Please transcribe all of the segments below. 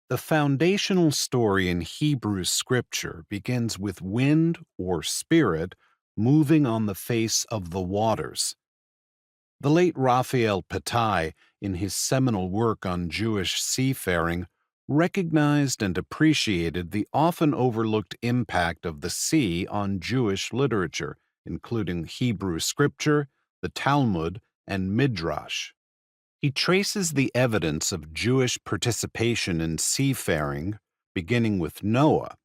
The foundational story in Hebrew scripture begins with wind or spirit moving on the face of the waters. The late Raphael Patai, in his seminal work on Jewish seafaring, recognized and appreciated the often overlooked impact of the sea on Jewish literature, including Hebrew scripture, the Talmud, and Midrash. He traces the evidence of Jewish participation in seafaring, beginning with Noah,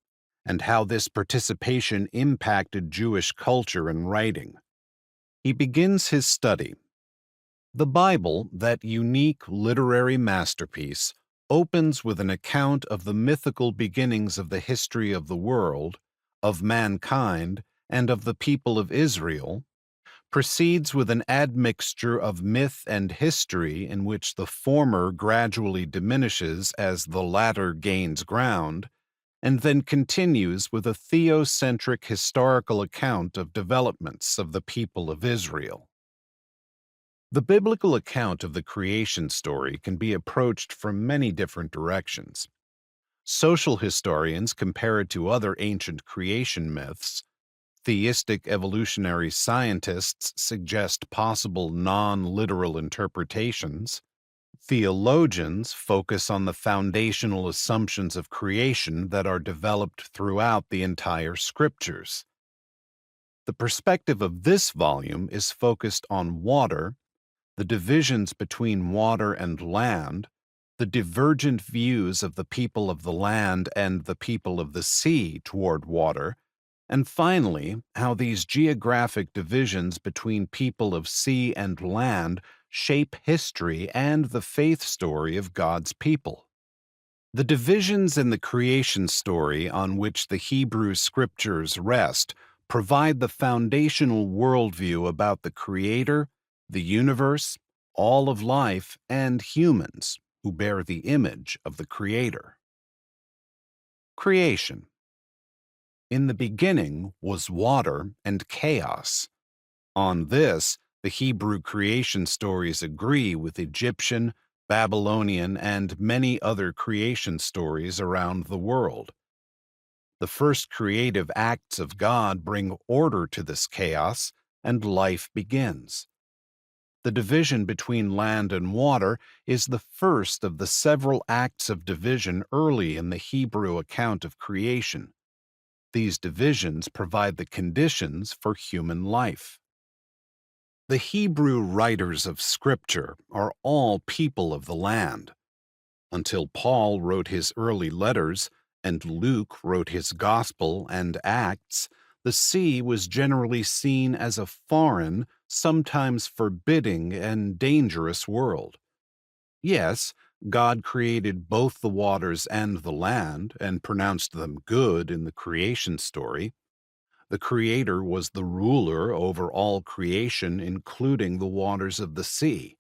and how this participation impacted Jewish culture and writing. He begins his study. The Bible, that unique literary masterpiece, opens with an account of the mythical beginnings of the history of the world, of mankind, and of the people of Israel, proceeds with an admixture of myth and history in which the former gradually diminishes as the latter gains ground, and then continues with a theocentric historical account of developments of the people of Israel. The biblical account of the creation story can be approached from many different directions. Social historians compare it to other ancient creation myths. Theistic evolutionary scientists suggest possible non-literal interpretations. Theologians focus on the foundational assumptions of creation that are developed throughout the entire scriptures. The perspective of this volume is focused on water, the divisions between water and land, the divergent views of the people of the land and the people of the sea toward water, and finally, how these geographic divisions between people of sea and land shape history and the faith story of God's people. The divisions in the creation story on which the Hebrew scriptures rest provide the foundational worldview about the Creator, the universe, all of life, and humans who bear the image of the Creator. Creation. In the beginning was water and chaos. On this, the Hebrew creation stories agree with Egyptian, Babylonian, and many other creation stories around the world. The first creative acts of God bring order to this chaos, and life begins. The division between land and water is the first of the several acts of division early in the Hebrew account of creation. These divisions provide the conditions for human life. The Hebrew writers of Scripture are all people of the land. Until Paul wrote his early letters and Luke wrote his Gospel and Acts, the sea was generally seen as a foreign, sometimes forbidding and dangerous world. Yes, God created both the waters and the land and pronounced them good in the creation story. The Creator was the ruler over all creation, including the waters of the sea.